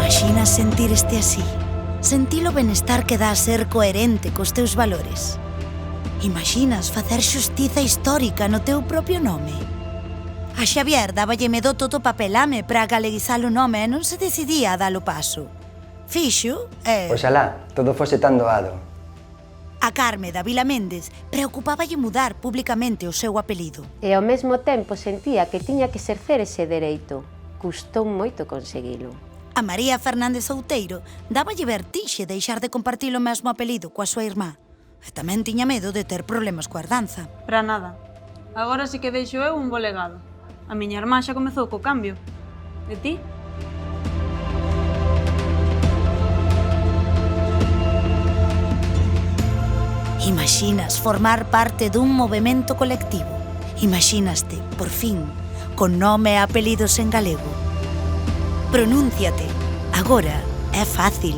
Imaginas sentir este así? Sentir o benestar que dá a ser coherente cos teus valores? Imaginas facer xustiza histórica no teu propio nome? A Xavier dáballe medo todo o papelame para galeguizar o nome e non se decidía a dar o paso. Fixo e... Oxalá, todo fose tan doado. A Carme da Vila Méndez preocupáballe mudar públicamente o seu apelido. E ao mesmo tempo sentía que tiña que exercer ese dereito. Custou moito conseguilo. A María Fernández Outeiro dáballe vertixe deixar de compartir o mesmo apelido coa súa irmá. E tamén tiña medo de ter problemas coa herdanza. Para nada. Agora sí que deixo eu un bo legado. A miña irmá xa comezou co cambio. E ti? Imaginas formar parte dun movemento colectivo. Imagínaste, por fin, con nome e apelidos en galego. Pronúnciate. Agora é fácil.